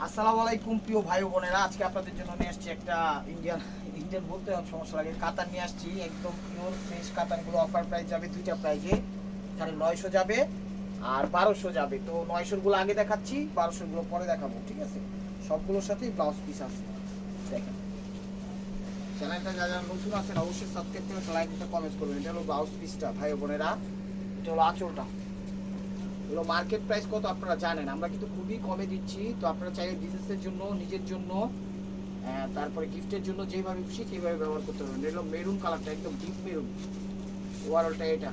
আসসালামু আলাইকুম প্রিয় ভাই বোনেরা, আজকে আপনাদের জন্য নিয়ে আসছি একটা ইন্ডিয়ান বলতে সমস্যা লাগে, কাতান নিয়ে আসছি। একদম পিওর ফ্রেশ কাতানগুলো অফার প্রাইস যাবে দুইটা প্রাইজে। এখানে 900 যাবে আর 1200 যাবে। তো 900 গুলো আগে দেখাচ্ছি, 1200 গুলো পরে দেখাবো, ঠিক আছে? সবগুলোর সাথেই ব্লাউজ পিস আছে। দেখেন, চ্যানেলটা যারা নতুন আছেন অবশ্যই সাবস্ক্রাইব করে লাইক দিতে কমেন্ট করবেন। এটা হলো ব্লাউজ পিসটা ভাই বোনেরা, এটা হলো আঁচলটা। হলো মার্কেট প্রাইস কত আপনারা জানেন, আমরা কিন্তু খুবই কমে দিচ্ছি। তো আপনারা চাইলে বিজনেসের জন্য, নিজের জন্য, তারপরে গিফটের জন্য যেভাবে খুশি সেইভাবে ব্যবহার করতে পারবেন। এগুলো মেরুন কালারটা, একদম ডিপ মেরুন। ওভারঅলটা এটা,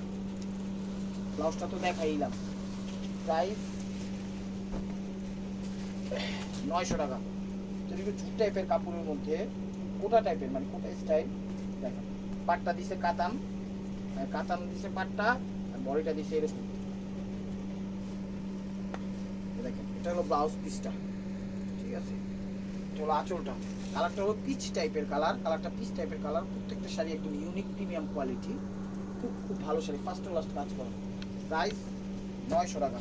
ব্লাউজটা তো দেখাইলাম। প্রাইস 900 টাকা। তো একটু জুট টাইপের কাপড়ের মধ্যে, কোটা টাইপের, মানে কোটা স্টাইল। দেখেন, পাটটা দিছে কাতান, কাতান দিছে পাটটা, আর বডিটা দিছে এরকম। দেখেন, এটা হলো ব্লাউজ পিসটা, ঠিক আছে? এটা হলো আঁচলটা। কালারটা হলো পিচ টাইপের কালার, কালারটা পিচ টাইপের কালার। প্রত্যেকটা শাড়ি একদম ইউনিক প্রিমিয়াম কোয়ালিটি, খুব খুব ভালো শাড়ি, ফার্স্ট টু লাস্ট কাজ করা। প্রাইস 900 টাকা।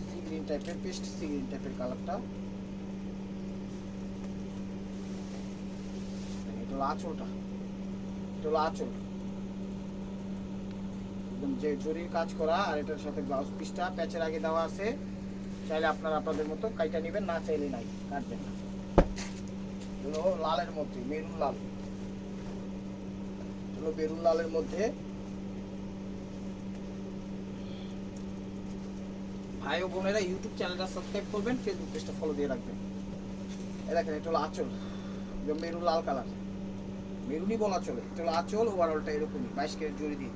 সি গ্রিন টাইপের, পেস্ট সি গ্রিন টাইপের কালারটা। এটা হলো আঁচলটা, এটা হলো আঁচল, একদম যে জরির কাজ করা। আর এটার সাথে ব্লাউজ পিসটা প্যাচের আগে দেওয়া আছে। চাইলে আপনারা আপনাদের মতো কাইটা নেবেন, না চাইলে নাই, কাটবেন না। হলো লালের মধ্যে, মেরুন লাল, হলো মেরুন লালের মধ্যে। ভাই ও বোনেরা, ইউটিউব চ্যানেলটা সাবস্ক্রাইব করবেন, ফেসবুক পেজটা ফলো দিয়ে রাখবেন। এই দেখেন, এটা হলো আঁচল, মেরুন লাল কালার, মেরুনই বলা চলে। এটা হলো আঁচল, ওভারঅলটা এরকমই 22 ক্যারেট জড়ি দিয়ে।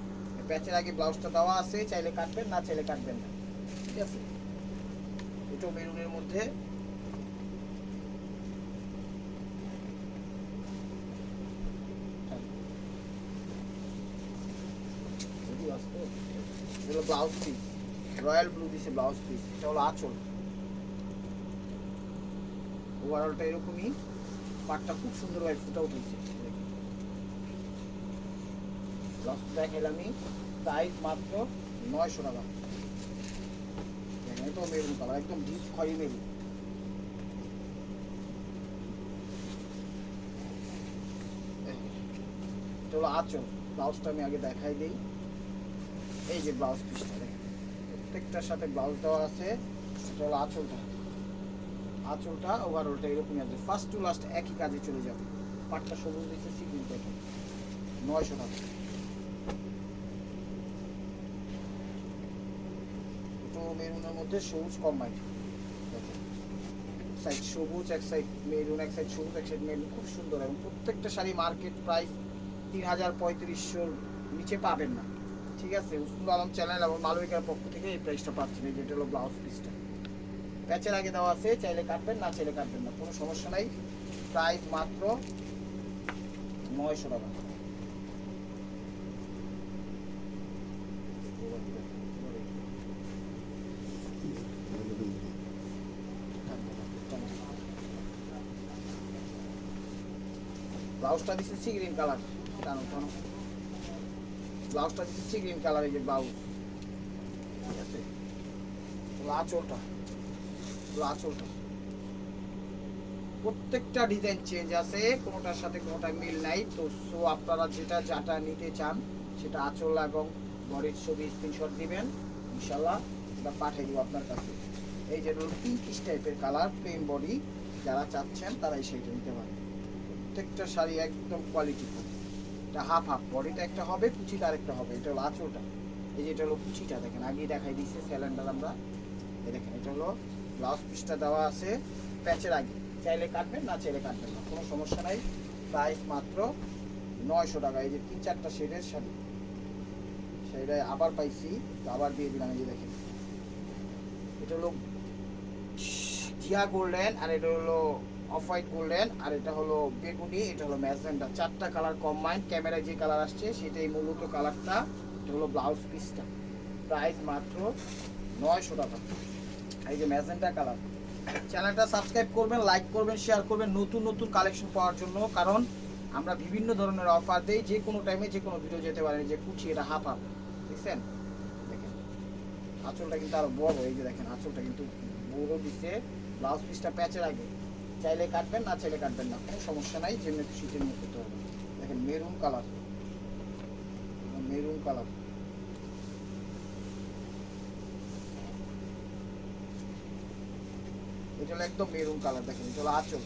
প্যাচের আগে ব্লাউজটা দেওয়া আছে, চাইলে কাটবেন, না চাইলে কাটবেন না, ঠিক আছে? এটাও মেরুনের মধ্যে। এটা হলো ব্লাউজ পিস, রয়্যাল ব্লু দিছে ব্লাউজ পিস। এটা হলো আঁচল, ওভারঅলটা এরকমই। পাটটা খুব সুন্দরভাবে ফুটে উঠেছে। ব্লাউজটা দেখাইলামই। প্রাইস মাত্র 900 টাকা। দেখেন, এটাও মেরুন কালার, একদম ডিপ খয়েরি মেরুন। এটা হলো আঁচল, ব্লাউজটা আমি আগে দেখাই দিই। এই যে ব্লাউজ পিসটা দেখেন, প্রত্যেকটার সাথে ব্লাউজ দেওয়া আছে। এটা হলো আঁচলটা, আঁচলটা ওভারঅলটা এরকমই আছে, ফার্স্ট টু লাস্ট একই কাজে চলে যাবে। পাটটা সবুজ দিচ্ছে সিগ্রিন থেকে। 900 টাকা। তো মেরুনের মধ্যে সবুজ কম্বাইন্ড, দেখেন, সাইড সবুজ, এক সাইড মেরুন, এক সাইড সবুজ, এক সাইড মেরুন, খুব সুন্দর। এবং প্রত্যেকটা শাড়ি মার্কেট প্রাইস 3000-3500 নিচে পাবেন না, ঠিক আছে? উসুল আলম চ্যানেল এবং মালবিকার পক্ষ থেকে এই প্রাইসটা পাচ্ছেন। এই যেটা হলো ব্লাউজ পিসটা, প্যাচের আগে দেওয়া আছে, চাইলে কাটবেন, না চাইলে কাটবেন না, কোনো সমস্যা নাই। প্রাইস মাত্র 900 টাকা। ব্লাউজটা দিচ্ছে সি গ্রিন কালার, জানো কেন? ব্লাউজটা দিচ্ছে সি গ্রিন কালার, এই যে ব্লাউজ, ঠিক আছে? আঁচলটা, আঁচলটা প্রত্যেকটা ডিজাইন চেঞ্জ আছে, কোনোটার সাথে কোনোটা মিল নাই। তো সো আপনারা যাটা নিতে চান সেটা আঁচল এবং বডির ছবি স্ক্রিনশট দিবেন, ইনশাল্লাহ এটা পাঠিয়ে দিব আপনার কাছে। এই যে পিঙ্কিশ টাইপের কালার, প্লেন বডি, যারা চাচ্ছেন তারাই সেইটা নিতে পারেন। প্রত্যেকটা শাড়ি একদম কোয়ালিটি। এটা হাফ হাফ, বডিটা একটা হবে, কুচিটা আরেকটা হবে। এটা হলো আঁচলটা, এই যে এটা হলো কুচিটা, দেখেন আগেই দেখাই দিয়েছে স্যালেন্ডার আমরা। এই দেখেন, এটা হলো ব্লাউজ পিসটা দেওয়া আছে প্যাচের আগে, চাইলে কাটবেন, না চাইলে কাটবেন না, কোনো সমস্যা নাই। প্রাইস মাত্র 900 টাকা। এই যে 3-4টা শেডের শাড়ি, সেইটা আবার পাইছি, তো আবার দিয়ে দিলাম। এই যে দেখেন, এটা হলো ঘিয়া গোল্ডেন, আর এটা হলো অফ হোয়াইট গোল্ডেন, আর এটা হলো বেগুনি, এটা হলো ম্যাজেন্টা। 4টা কালার কম্বাইন্ড, ক্যামেরায় যে কালার আসছে সেটাই মূলত কালারটা। এটা হলো ব্লাউজ পিসটা। প্রাইস মাত্র 900 টাকা। এই যে ম্যাজেন্টা কালার। চ্যানেলটা সাবস্ক্রাইব করবেন, লাইক করবেন, শেয়ার করবেন নতুন নতুন কালেকশন পাওয়ার জন্য। কারণ আমরা বিভিন্ন ধরনের অফার দেই, যে কোনো টাইমে যে কোনো ভিডিও যেতে পারেন। যে কুচি, এটা হাফ হাফ, দেখছেন? দেখেন, আঁচলটা কিন্তু আরো বড়, এই যে দেখেন আঁচলটা কিন্তু বড় দিচ্ছে। ব্লাউজ পিসটা প্যাচের আগে, চাইলে কাটবেন, না চাইলে কাটবেন না, কোনো সমস্যা নাই, যেমনি খুশি তেমনি করতে হবে। দেখেন মেরুন কালার, মেরুন কালার, এটা হলো একদম মেরুন কালার। দেখেন এটা হলো আঁচল,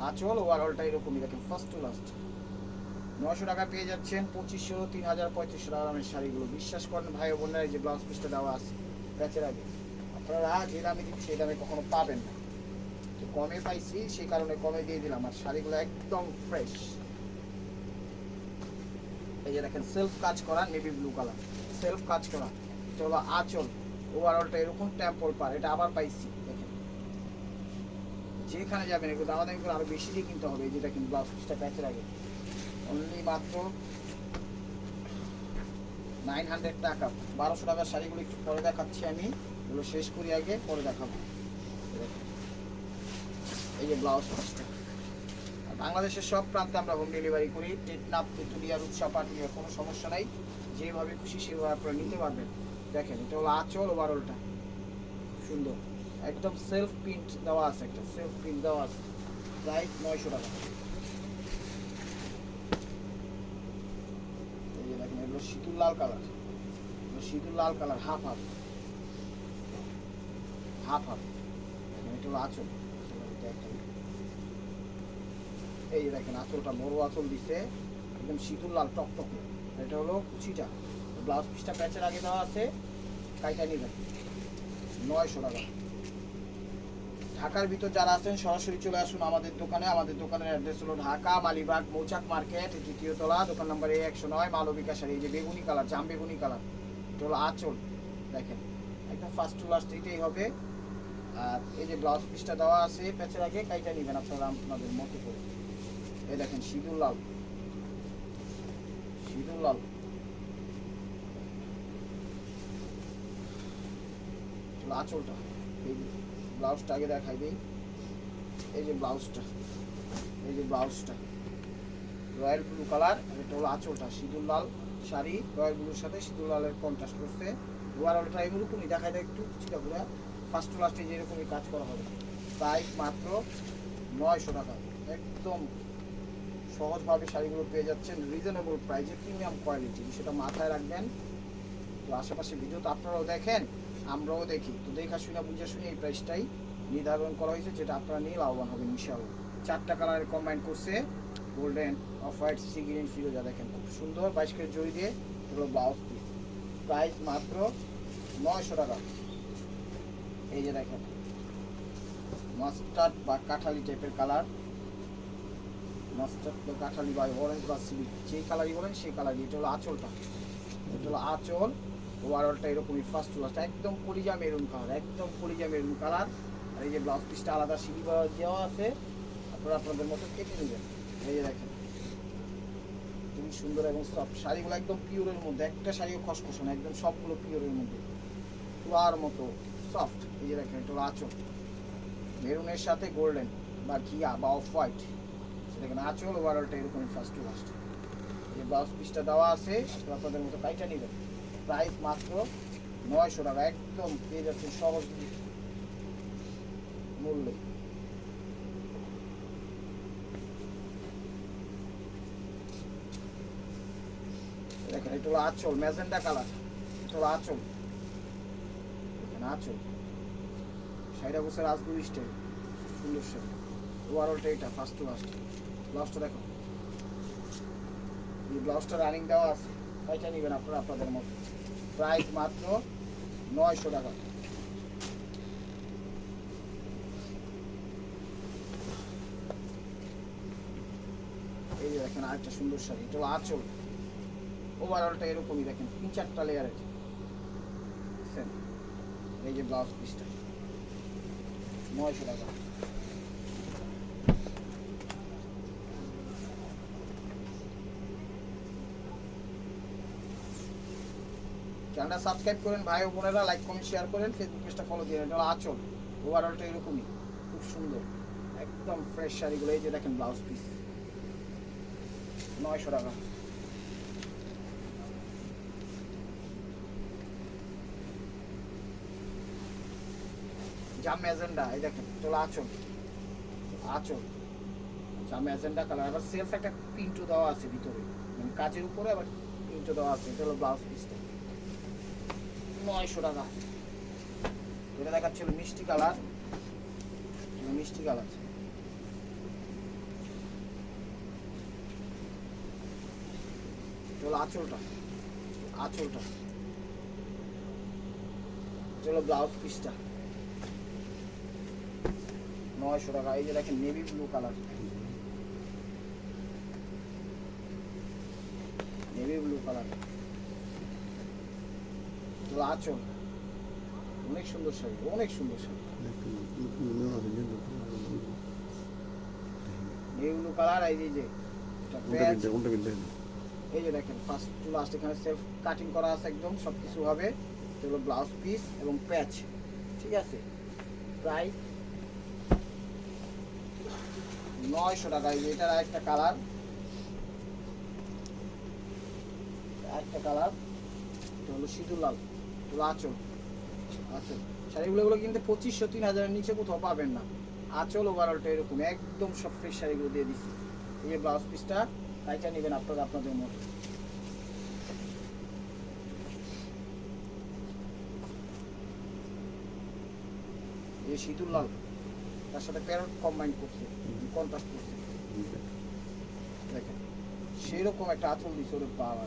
আঁচল ওভারঅলটা এরকমই দেখেন ফার্স্ট টু লাস্ট। 900 টাকা পেয়ে যাচ্ছেন 2500, 3000, 3500 টাকা দামের শাড়িগুলো। বিশ্বাস করেন ভাই ও বোনেরা, এই যে ব্লাউজ পিসটা দেওয়া আছে প্যাচের আগে, আপনারা যে দামে দিচ্ছি সেই দামে কখনো পাবেন না। তো কমে পাইছি সেই কারণে কমে দিয়ে দিলাম। আর শাড়িগুলো একদম ফ্রেশ। এই যে দেখেন সেলফ কাজ করা নেভি ব্লু কালার, সেলফ কাজ করা। এটা হলো আঁচল, ওভারঅলটা এরকম টেম্পল পার। এটা আবার পাইছি দেখেন, যেখানে যাবেন এগুলো দামাদামি করে আরো বেশি দিয়ে কিনতে হবে। যেটা কিন্তু ব্লাউজ পিসটা প্যাচের আগে অনলি মাত্র 900 টাকা। 1200 টাকার শাড়িগুলো একটু পরে দেখাচ্ছি আমি, এগুলো শেষ করি আগে, পরে দেখাবো। এই যে ব্লাউজ পিসটা, বাংলাদেশের সব প্রান্তে আমরা হোম ডেলিভারি করি। টেকনাফ, তেঁতুলিয়া, রূপসা, পাটুলিয়া, কোনো সমস্যা নাই, যেভাবে খুশি সেভাবে আপনারা নিতে পারবেন। দেখেন এটা হলো আঁচল, ওভারঅলটা সুন্দর, একদম সেলফ প্রিন্ট দেওয়া আছে, একটা সেলফ প্রিন্ট দেওয়া আছে। প্রাইস 900 টাকা। এই যে দেখেন এগুলো সিঁদুর লাল কালার, সিঁদুর লাল colour, half half half half. দেখেন এটা হলো আঁচল। এই যে দেখেন আঁচলটা বড় আঁচল দিচ্ছে, একদম সিঁদুর লাল টকটকে। এটা হলো কুচিটা, ব্লাউজ পিসটা প্যাচের আগে দেওয়া আছে, কাইটা নিবেন 900 টাকা। ঢাকার ভিতর যারা আছেন সরাসরি চলে আসুন আমাদের দোকানে। আমাদের দোকানের অ্যাড্রেস হলো ঢাকা মালিবাগ মৌচাক মার্কেট, 2য় তলা, দোকান নাম্বার A109, মালবিকা শাড়ি। এই যে বেগুনি কালার, জাম বেগুনি কালার, এটা হলো আঁচল। দেখেন একদম ফার্স্ট টু লাস্ট এটাই হবে। আর এই যে ব্লাউজ পিসটা দেওয়া আছে প্যাচের আগে, কাইটা নেবেন আপনারা আপনাদের মতো করে। এই দেখেন সিঁদুর লাল, সিঁদুর লাল, আঁচলটা। এই ব্লাউজটা আগে দেখাই দিই। এই যে ব্লাউজটা, এই যে ব্লাউজটা রয়্যাল ব্লু কালার, আর এটা হলো আঁচলটা সিঁদুর লাল শাড়ি, রয়্যাল ব্লুর সাথে সিঁদুর লালের কন্ট্রাস্ট করছে। ওভারঅলটা এরকমই দেখাই দেয় একটু কিছুটা ঘুরে, ফার্স্ট টু লাস্টে যেরকমই কাজ করা হবে। প্রাইস মাত্র 900 টাকা। একদম সহজভাবে শাড়িগুলো পেয়ে যাচ্ছেন রিজনেবল প্রাইসে, প্রিমিয়াম কোয়ালিটি, সেটা মাথায় রাখবেন। তো আশেপাশে ভিডিও তো আপনারাও দেখেন, আমরাও দেখি, তো দেখা শুনে বুঝে শুনে এই প্রাইসটাই নির্ধারণ করা হয়েছে, যেটা আপনারা নিয়ে লাভবান হবেন ইনশাআল্লাহ। 4টা কালারের কম্বাইন করছে, golden, off white, sea green, ফিরোজা। দেখেন খুব সুন্দর 22 কেজি জড়ি দিয়ে এগুলো ব্লাউজ পিস। প্রাইস মাত্র 900 টাকা। এই যে দেখেন মাস্টার্ড বা কাঠালি টাইপের কালার, মাস্টার্ড বা কাঠালি বা অরেঞ্জ বা সিভিক, যেই কালারই বলেন সেই কালারই। এটা হলো আঁচলটা, এটা হলো আঁচল, ওভারঅলটা এরকমই ফার্স্ট টু লাস্ট, একদম কলিজা মেরুন কালার, একদম কলিজা মেরুন কালার। আর এই যে ব্লাউজ পিসটা আলাদা সিঁড়ি দেওয়া আছে, আপনারা আপনাদের মতো কেটে নেবেন। এই যে দেখেন খুবই সুন্দর এবং সফট শাড়িগুলো, একদম পিওরের মধ্যে, একটা শাড়িও খসখসে না, একদম সবগুলো পিওরের মধ্যে, তুলার মতো সফট। এই যে দেখেন এটা হলো আঁচল, মেরুনের সাথে গোল্ডেন বা ঘিয়া বা অফ হোয়াইট, দেখেন আঁচল, ওভারঅলটা এরকমই ফার্স্ট টু লাস্ট। এই ব্লাউজ পিসটা দেওয়া আছে, আপনারা আপনাদের মতো কাইটা নেবেন। প্রাইস মাত্র 900 টাকা, একদম পেয়ে যাচ্ছেন সহজ মূল্যে। দেখেন এটা হলো আঁচল, ম্যাজেন্ডা কালার, এটা হলো আঁচল। দেখেন আঁচল, শাড়িটা বসে রাজগুড়ি স্টাইল, সুন্দর শাড়ি। ওভারঅলটা এটা ফার্স্ট টু লাস্ট। ব্লাউজটা দেখো, এই ব্লাউজটা রানিং দেওয়া আছে, কাইটা নেবেন আপনারা আপনাদের মতো। প্রাইস মাত্র 900 টাকা। এই যে দেখেন আরেকটা সুন্দর শাড়ি, এটা হলো আঁচল, ওভারঅলটা এরকমই দেখেন 3-4টা লেয়ারের। এই যে ব্লাউজ পিসটা 900 টাকা। চ্যানেলটা সাবস্ক্রাইব করেন ভাই ও বোনেরা, লাইক কমেন্ট শেয়ার করেন, ফেসবুক পেজটা ফলো দিয়ে। এটা হলো আঁচল, ওভারঅলটা এরকমই খুব সুন্দর, একদম ফ্রেশ শাড়িগুলো। এই যে দেখেন ব্লাউজ পিস 900 টাকা। জাম ম্যাজেন্ডা, এই দেখেন এটা হলো আঁচল, আঁচল জাম ম্যাজেন্ডা কালার। আবার সেলফ একটা প্রিন্টও দেওয়া আছে ভিতরে, মানে কাজের উপরে আবার প্রিন্টও দেওয়া আছে। এটা হলো ব্লাউজ পিসটা, 900 টাকা। এটা দেখাচ্ছিল মিষ্টি কালার, মিষ্টি কালার। চলো আঁচলটা, আঁচলটা চলো ব্লাউজ পিসটা 900 টাকা। এই যে দেখেন navy blue colour, navy blue colour. চলো আঁচল, অনেক সুন্দর শাড়ি, অনেক সুন্দর শাড়ি। Navy blue colour. এই যে এই যে দেখেন ফার্স্ট টু লাস্ট এখানে সেলফ কাটিং করা আছে একদম সবকিছু হবে। এগুলো ব্লাউজ পিস এবং প্যাচ, ঠিক আছে। প্রাইস 900 টাকা। এই যে এটার আরেকটা কালার, আরেকটা কালার হলো সিঁদুর লাল। এগুলো আঁচল, আঁচল শাড়িগুলো কিন্তু 2500-3000 নিচে কোথাও পাবেন না। আঁচল ওভারঅলটা এরকম একদম সব ফ্রেশ শাড়িগুলো দিয়ে দিচ্ছি। এই যে ব্লাউজ পিসটা তাইটা নেবেন আপনারা আপনাদের মতো। এই সিঁদুর লাল তার সাথে প্যারট কম্বাইন করছে, কন্ট্রাস্ট করছে, দেখেন সেরকম একটা আঁচল দিচ্ছে ওরে বাবা।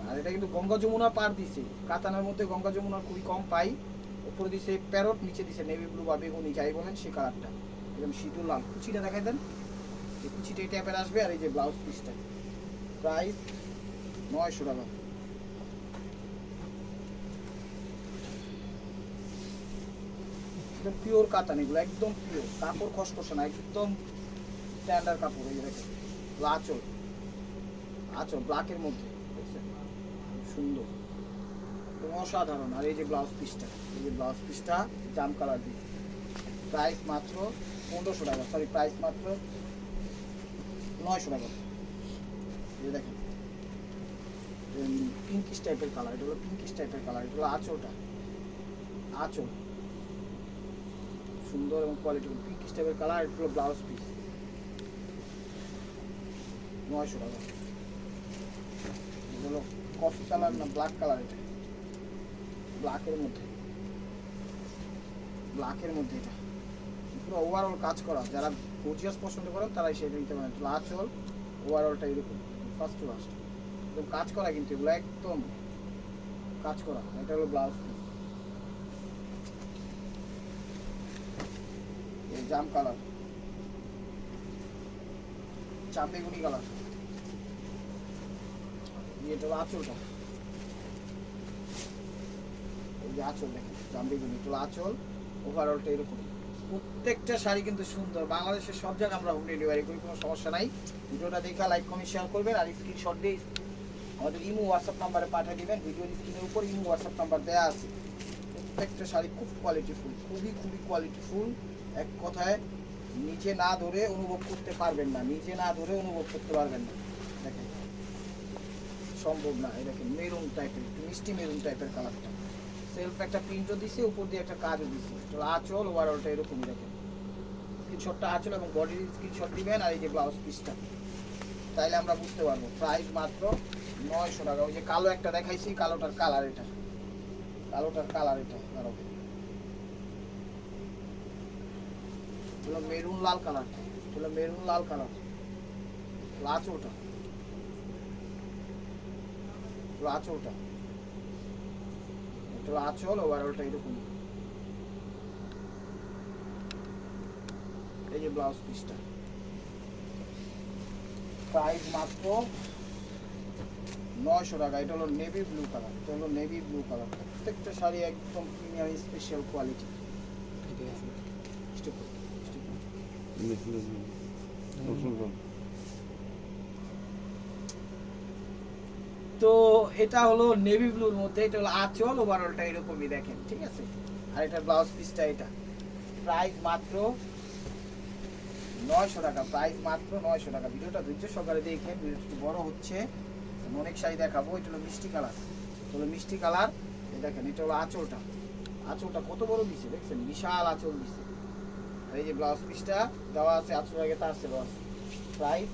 আর এটা কিন্তু গঙ্গা যমুনা পার দিছে, কাতানের মধ্যে গঙ্গা যমুনা খুবই কম পাই। উপরে দিছে প্যারট, নিচে দিছে নেভি ব্লু বা বেগুনি যাই বলেন সেই কালারটা, একদম সিঁদুর লাল। কুচিটা দেখাই দেন, এই কুচিটা এই টাইপের আসবে। আর এই যে ব্লাউজ পিসটা প্রাইস 900 টাকা। একদম পিওর কাতান, এগুলো একদম পিওর, কাপড় খসখসে না, একদম স্ট্যান্ডার্ড কাপড়। এই যে দেখেন আঁচল, আঁচল ব্ল্যাকের মধ্যে, দেখছেন সুন্দর অসাধারণ। আর এই যে ব্লাউজ পিসটা, এই যে ব্লাউজ পিসটা জাম কালার দিয়ে, প্রাইস মাত্র 1500 টাকা, সরি প্রাইস মাত্র 900 টাকা। এই দেখেন পিঙ্কিশ টাইপের কালার, এটা হলো পিঙ্কিশ টাইপের কালার। এটা হলো আঁচলটা, আঁচল সুন্দর এবং কোয়ালিটি পিঙ্কিশ টাইপের কালার। এটা হলো ব্লাউজ পিস 900 টাকা। এটা হলো কফি কালার না ব্ল্যাক কালার, এটা ব্ল্যাকের মধ্যে, ব্ল্যাকের মধ্যে এটা পুরো ওভারঅল কাজ করা। যারা গর্জিয়াস পছন্দ করেন তারাই সেটা নিতে পারেন। আঁচল ওভারঅলটা এরকম ফার্স্ট টু লাস্ট একদম কাজ করা, কিন্তু এগুলো একদম কাজ করা। এটা হলো ব্লাউজ পিস, এই জাম কালার, চাম বেগুনি কালার। এটা হলো আঁচলটা, এই যে আঁচল দেখেন জাম বেগুনি, এটা হলো আঁচল ওভারঅলটা এরকম। প্রত্যেকটা শাড়ি কিন্তু সুন্দর। বাংলাদেশের সব জায়গায় আমরা হোম ডেলিভারি করি, কোনো সমস্যা নাই। ভিডিওটা দেখে লাইক কমেন্ট শেয়ার করবেন, আর স্ক্রিনশট দিয়ে আমাদের ইমো হোয়াটসঅ্যাপ নাম্বারে পাঠিয়ে দেবেন। ভিডিওর স্ক্রিনের উপর ইমো হোয়াটসঅ্যাপ নাম্বার দেওয়া আছে। প্রত্যেকটা শাড়ি খুব কোয়ালিটিফুল, খুবই খুবই কোয়ালিটিফুল। এক কথায় নিজে না ধরে অনুভব করতে পারবেন না, নিজে না ধরে অনুভব করতে পারবেন না। দেখেন সম্ভব না। এই দেখেন মেরুন টাইপের, একটু মিষ্টি মেরুন টাইপের কালারটা। সেলফ একটা প্রিন্টও দিছে, উপর দিয়ে একটা কাজও দিছে। আঁচল ওভারঅলটা এরকমই দেখেন। স্ক্রিনশটটা আঁচল এবং বডির স্ক্রিনশট দিবেন। আর এই যে ব্লাউজ পিসটা, তাইলে আমরা বুঝতে পারবো। প্রাইস মাত্র 900 টাকা। ওই যে কালো একটা দেখাইছি, কালোটার কালার এটা, কালোটার কালার এটা আরো হলো মেরুন লাল কালার, হলো মেরুন লাল কালার। আঁচলটা, আঁচলটা এটা আঁচল ওভারঅলটা এরকম। এই যে ব্লাউজ পিসটা প্রাইস মাত্র 900 টাকা। এটা হলো নেভি ব্লু কালার, এটা হলো নেভি ব্লু কালার। প্রত্যেকটা শাড়ি একদম প্রিমিয়াম স্পেশাল কোয়ালিটি। তো এটা হলো নেভি ব্লুর মধ্যে, এটা হলো আঁচল ওভারঅলটা এরকমই দেখেন, ঠিক আছে। আর এটা ব্লাউজ পিসটা, এটা প্রাইস মাত্র 900 টাকা, প্রাইস মাত্র 900 টাকা। ভিডিওটা ধৈর্য সহকারে দেখেন, ভিডিওটা একটু বড় হচ্ছে, অনেক শাড়ি দেখাবো। এটা হলো মিষ্টি কালার, এটা হলো মিষ্টি কালার। এই দেখেন এটা হলো আঁচলটা, আঁচলটা কত বড় দিছে দেখছেন, বিশাল আঁচল দিছে। আর এই যে ব্লাউজ পিসটা দেওয়া আছে আঁচল আগে তার সেল আছে, প্রাইস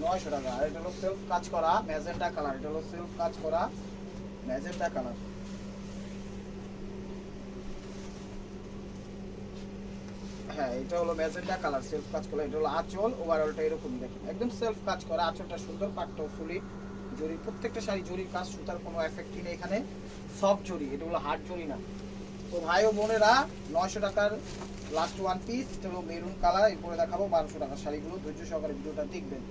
900 টাকা। আর এটা হলো সেলফ কাজ করা ম্যাজেন্টা কালার, এটা হলো সেলফ কাজ করা ম্যাজেন্টা কালার। হ্যাঁ এটা হলো ম্যাজেন্টা কালার সেলফ কাজ করা। এটা হলো আঁচল, ওভারঅলটা এরকমই দেখেন, একদম সেলফ কাজ করা, আঁচলটা সুন্দর, পাটটাও ফুলি জরি, প্রত্যেকটা শাড়ি জরির কাজ, সুতার কোনো এফেক্টই নেই এখানে, সফট জরি, এটা হলো হার্ড জরি না। তো ভাই ও বোনেরা 900 টাকার লাস্ট ওয়ান পিস, এটা হলো মেরুন কালার, এরপরে দেখাবো 1200 টাকার শাড়িগুলো। ধৈর্য সহকারে ভিডিওটা দেখবেন,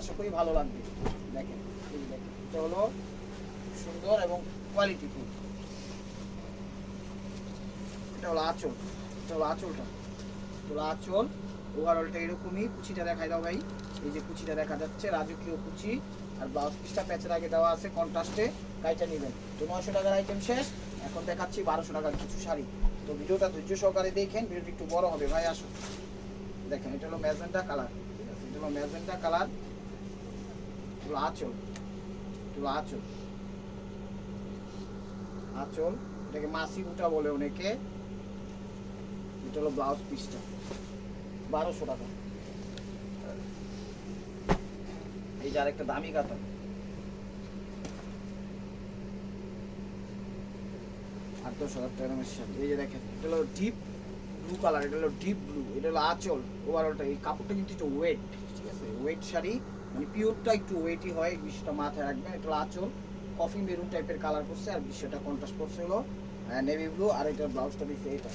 আশা করি ভালো লাগবে। দেখেন এই দেখেন, এটা হলো সুন্দর এবং কোয়ালিটিফুল। এটা হলো আঁচল, এটা হলো আঁচলটা, এটা আঁচল, ওভারঅলটা এরকমই। কুচিটা দেখাই দাও ভাই, এই যে কুচিটা দেখা যাচ্ছে রাজকীয় কুচি। আর ব্লাউজ পিসটা প্যাচের আগে দেওয়া আছে কন্ট্রাস্টে, কাইটা নেবেন। তো 900 টাকার আইটেম শেষ, এখন দেখাচ্ছি 1200 টাকার কিছু শাড়ি। তো ভিডিওটা ধৈর্য সহকারে দেখেন, ভিডিওটি একটু বড় হবে ভাই, আসুন দেখেন। এটা হলো ম্যাজেন্টা কালার, ঠিক আছে, এটা হলো ম্যাজেন্টা কালার, এটা হলো আঁচল, এটা হলো আঁচল, আঁচল, এটাকে মাসি বুটা বলে অনেকে। এটা হলো ব্লাউজ পিসটা 1200 টাকা। এই যে আরেকটা দামি কাতা, আর 10,000 টাকার শাড়ি। এই যে দেখেন, এটা হলো ডিপ ব্লু কালার, এটা হলো ডিপ ব্লু, এটা হলো আঁচল, ওভারঅলটা। এই কাপড়টা কিন্তু একটু ওয়েট, ঠিক আছে, ওয়েট শাড়ি, মানে পিওরটা একটু ওয়েটই হয়, বিষয়টা মাথায় রাখবেন। এটা হলো আঁচল, কফি মেরুন টাইপের কালার করছে, আর বিষয়টা কন্ট্রাস্ট করছে হলো নেভি ব্লু, আর এটার ব্লাউজটা দিচ্ছে এটা,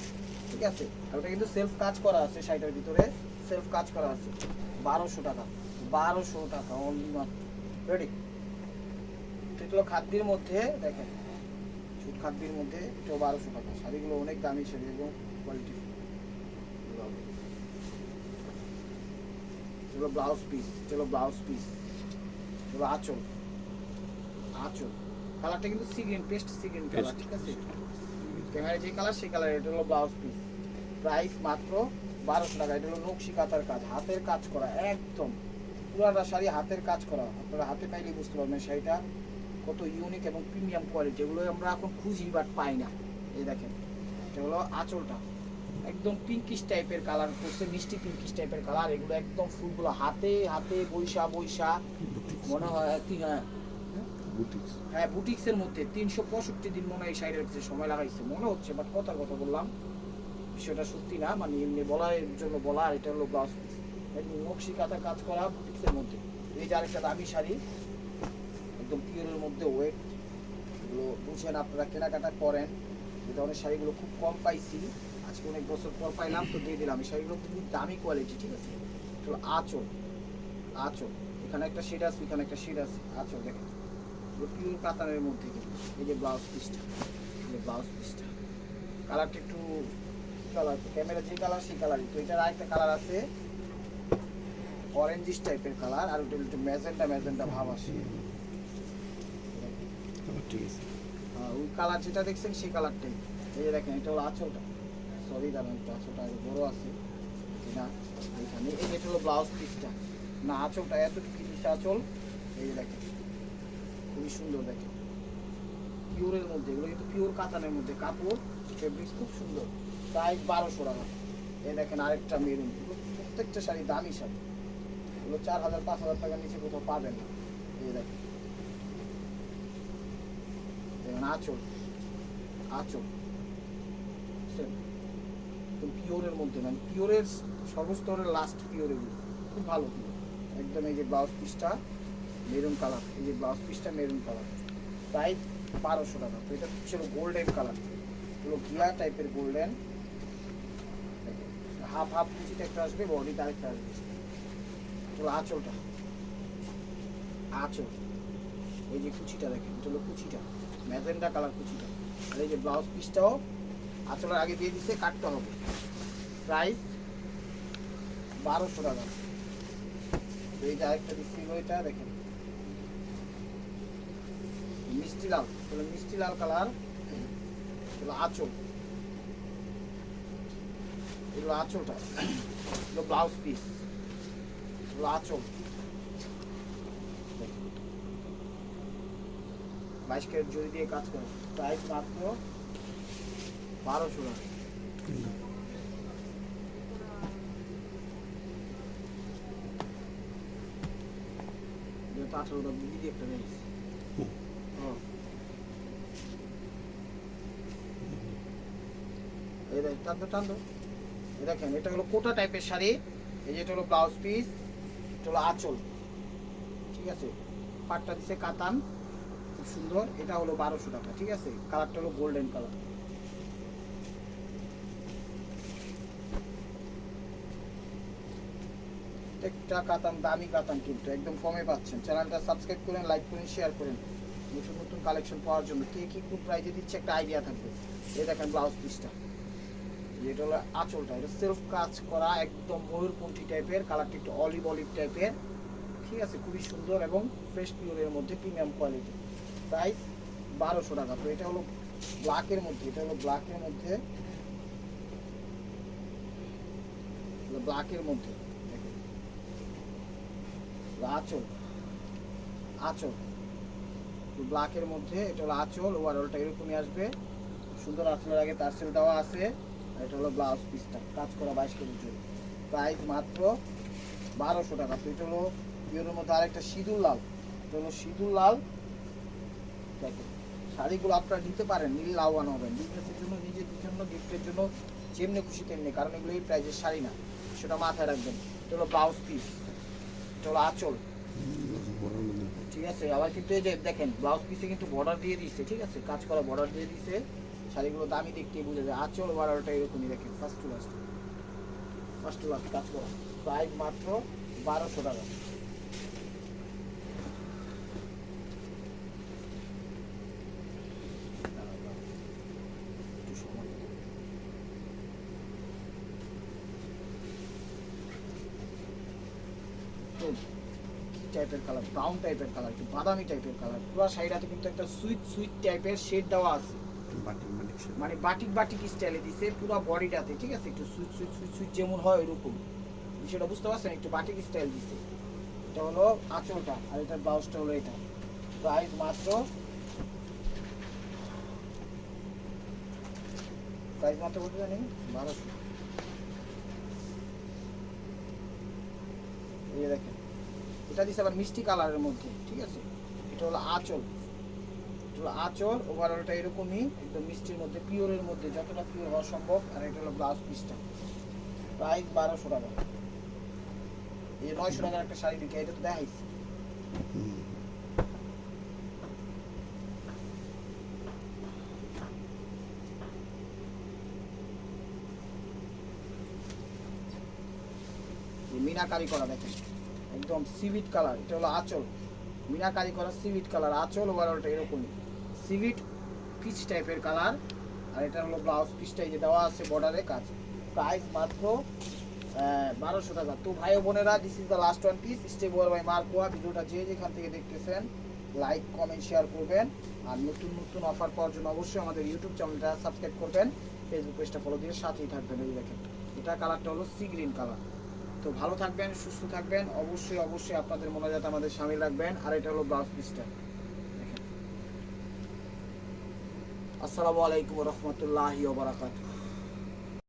ঠিক আছে। আর ওটা কিন্তু সেলফ কাজ করা আছে, শাড়িটার ভিতরে সেলফ কাজ করা আছে। 1200 টাকা, 1200 টাকা অনলি মাত্র। রেডি, এটা হলো খাদ্যের মধ্যে দেখেন, ছুট খাদ্যের মধ্যে, এটাও 1200 টাকা। শাড়িগুলো অনেক দামি শাড়ি এবং কোয়ালিটি। এগুলো ব্লাউজ পিস, এগুলো ব্লাউজ পিস, এগুলো আঁচল, আঁচল। কালারটা কিন্তু sea green, paste sea green colour, ঠিক আছে, ক্যামেরায় যে কালার সেই কালার। এটা হলো ব্লাউজ পিস, প্রাইস মাত্র 1200 টাকা। এটা হলো নকশি কাতার কাজ, হাতের কাজ করা, একদম পুরাটা শাড়ি হাতের কাজ করা। আপনারা হাতে পাইলেই বুঝতে পারবেন শাড়িটা কত ইউনিক এবং প্রিমিয়াম কোয়ালিটি, এগুলো আমরা এখন খুঁজি বাট পাই না। এই দেখেন, এটা হলো আঁচলটা, একদম পিঙ্কিশ টাইপের কালার করছে, মিষ্টি পিঙ্কিশ টাইপের কালার। এগুলো একদম ফুলগুলো হাতে হাতে বৈশা বৈশা মনে হয়, হ্যাঁ বুটিক্সের মধ্যে 365 দিন মনে হয় এই শাড়ির সময় লাগাইছে মনে হচ্ছে, বাট কথার কথা বললাম, বিষয়টা সত্যি না, মানে এমনি বলার জন্য বলা। আর এটা হলো ব্লাউজ পিস, নকশি কাঁথা কাজ করা বুটিক্সের মধ্যে। এই যে আরেকটা দামি শাড়ি, একদম পিওরের মধ্যে ওয়েট, এগুলো বুঝেন আপনারা, কেনাকাটা করেন। এই ধরনের শাড়িগুলো খুব কম পাইছি, আজকে অনেক বছর পর পাইলাম, তো দিয়ে দিলাম। এই শাড়িগুলো খুবই দামি কোয়ালিটি, ঠিক আছে। তো আঁচল, আঁচল, এখানে একটা শেড আছে, এখানে একটা শেড আছে, আঁচল দেখেন, পিওর কাতানের মধ্যে। কিন্তু এই যে ব্লাউজ পিসটা, এই যে ব্লাউজ পিসটা, কালারটা একটু কালার, ক্যামেরা যে কালার সেই কালারই। তো এটার আরেকটা কালার আছে অরেঞ্জিশ টাইপের কালার, আর ওটা একটু ম্যাজেন্টা ম্যাজেন্টা ভাব আসে, ঠিক আছে। ওই কালার যেটা দেখছেন সেই কালারটাই। এই যে দেখেন, এটা হলো আঁচলটা, সরি দাঁড়ান, একটু আঁচলটা আগে বড়ো আছে না এইখানে। এই যেটা হলো ব্লাউজ পিসটা, না আঁচলটা এতটুকু দিচ্ছে আঁচল। এই যে দেখেন, খুবই সুন্দর দেখেন, পিওরের মধ্যে, এগুলো কিন্তু পিওর কাতানের মধ্যে, কাপড় ফেব্রিক্স খুব সুন্দর। প্রাইস 1200 টাকা। এই দেখেন আরেকটা মেরুন, প্রত্যেকটা শাড়ি দামি শাড়ি, এগুলো 4000 5000 টাকার নিচে কোথাও পাবেন না। এই দেখেন, আঁচল, আঁচল পিওরের মধ্যে, মানে পিওরের সর্বস্তরের লাস্ট পিওর, এগুলো খুব ভালো পিওর একদম। এই যে ব্লাউজ পিসটা মেরুন কালার, এই যে ব্লাউজ পিসটা মেরুন কালার, প্রাইস 1200 টাকা। তো এটা ছিল গোল্ডেন কালার, এগুলো ঘিয়া টাইপের গোল্ডেন, হাফ হাফ কুচিটা একটা আসবে, বডিটা আরেকটা আসবে। চলো আঁচলটা, আঁচল, এই যে কুচিটা দেখেন, এটা হলো কুচিটা, ম্যাজেন্টা কালার কুচিটা। আর এই যে ব্লাউজ পিসটাও আঁচলের আগে দিয়ে দিচ্ছে, কাটতে হবে। প্রাইস 1200 টাকা। এই যে আরেকটা দিচ্ছি, এটা দেখেন মিষ্টি লাল, মিষ্টি লাল কালার, এগুলো আঁচল, এগুলো আঁচলটা, এগুলো ব্লাউজ পিস, এগুলো আঁচল। 22 ক্যারেট জরি দিয়ে কাজ করে। প্রাইস মাত্র 1200 টাকা। এটা 18 টাকা দিদি একটা নেই। হ্যাঁ এই দেখ টান দো এই দেখেন এটা হলো কোটা টাইপের শাড়ি। এই যে এটা হলো ব্লাউজ পিস, এটা হলো আঁচল, ঠিক আছে। পাটটা দিচ্ছে কাতান, খুব সুন্দর। এটা হলো 1200 টাকা, ঠিক আছে। কালারটা হলো গোল্ডেন কালার। প্রত্যেকটা কাতান দামি কাতান, কিন্তু একদম কমে পাচ্ছেন। চ্যানেলটা সাবস্ক্রাইব করেন, লাইক করেন, শেয়ার করেন নতুন নতুন কালেকশন পাওয়ার জন্য। কে কি কোন প্রাইজে দিচ্ছে একটা আইডিয়া থাকবে। এই দেখেন ব্লাউজ পিসটা, যেটা হলো আঁচলটা, এটা সেলফ কাজ করা একদম ময়ূরকণ্ঠী টাইপের, কালারটা একটু অলিভ অলিভ টাইপের, ঠিক আছে। খুবই সুন্দর এবং ফ্রেশ পিওরের মধ্যে প্রিমিয়াম কোয়ালিটি। প্রাইস 1200 টাকা। তো এটা হলো ব্ল্যাকের মধ্যে, এটা হলো ব্ল্যাকের মধ্যে, ব্ল্যাকের মধ্যে দেখেন আঁচল, আঁচল ব্ল্যাকের মধ্যে, এটা হলো আঁচল। ওভারঅলটা এরকমই আসবে সুন্দর। আঁচলের আগে টার্সেল দেওয়া আছে। আর এটা হলো ব্লাউজ পিসটা কাজ করা 22 কেজির জন্য। প্রাইস মাত্র 1200 টাকা। তো এটা হলো পিওরের মধ্যে আরেকটা সিঁদুর লাল, এটা হলো সিঁদুর লাল। দেখেন শাড়িগুলো আপনারা নিতে পারেন, নিলে লাভবান হবেন। বিজনেসের জন্য, নিজের জন্য, গিফটের জন্য, যেমনি খুশি তেমনি, কারণ এগুলো এই প্রাইজের শাড়ি না, সেটা মাথায় রাখবেন। এটা হলো ব্লাউজ পিস, এটা হলো আঁচল, ঠিক আছে। আবার কিন্তু এই যে দেখেন ব্লাউজ পিসে কিন্তু বর্ডার দিয়ে দিচ্ছে, ঠিক আছে। কাজ করা বর্ডার দিয়ে দিচ্ছে। শাড়িগুলো দামি দেখতেই বুঝে যায়। আঁচল ওভারঅলটা এরকমই দেখেন, ফার্স্ট টু লাস্ট কাজ করা। প্রাইস মাত্র 1200 টাকা। টাইপের কালার, ব্রাউন টাইপের কালার, একটু বাদামি টাইপের কালার। পুরো শাড়িটাতে কিন্তু একটা সুইট টাইপের শেড দেওয়া আছে, মানে বাটিক স্টাইলে দিছে পুরো বডিটাতে, ঠিক আছে। একটু সুইট যেমন হয় ওইরকম বিষয়টা বুঝতে পারছেন, একটু বাটিক স্টাইল দিছে। এটা হলো আঁচলটা, আর এটা ব্লাউজটা হলো এটা। প্রাইস মাত্র 1200 জানি 1200। এই দেখেন এটা দিচ্ছে আবার মিষ্টি কালারের মধ্যে, ঠিক আছে। এটা হলো আঁচল, এটা হলো আঁচল। ওভারঅলটা এরকমই একদম মিষ্টির মধ্যে, পিওরের মধ্যে, যতটা পিওর হওয়া সম্ভব। আর এটা হলো ব্লাউজ পিসটা। প্রাইস 1200 টাকা। এই 900 টাকার একটা শাড়ি বিকে, এটা তো দেখাইছি। মিনাকারি করা দেখেন একদম সিভিট কালার। এটা হলো আঁচল, মিনাকারি করা সিভিট কালার আঁচল। ওভারঅলটা এরকমই সিভিট পিচ টাইপের কালার। আর এটা হলো ব্লাউজ পিসটা, এই যে দেওয়া আছে বর্ডারে কাজ। প্রাইস মাত্র 1200 টাকা। তো ভাই ও বোনেরা, this is the last one piece. Stay বোর বাই মার্কোয়া। ভিডিওটা যে যেখান থেকে দেখতেছেন লাইক কমেন্ট শেয়ার করবেন। আর নতুন নতুন অফার পাওয়ার জন্য অবশ্যই আমাদের ইউটিউব চ্যানেলটা সাবস্ক্রাইব করবেন, ফেসবুক পেজটা ফলো দিয়ে সাথেই থাকবেন। এই দেখেন এটা কালারটা হলো সি গ্রিন কালার। তো ভালো থাকবেন, সুস্থ থাকবেন। অবশ্যই আপনাদের মনোজাত আমাদের সামিল রাখবেন। আর এটা হলো ব্লাউজ পিসটা দেখেন। আসসালামু আলাইকুম ওয়া রাহমাতুল্লাহি ওয়া বারাকাতুহু।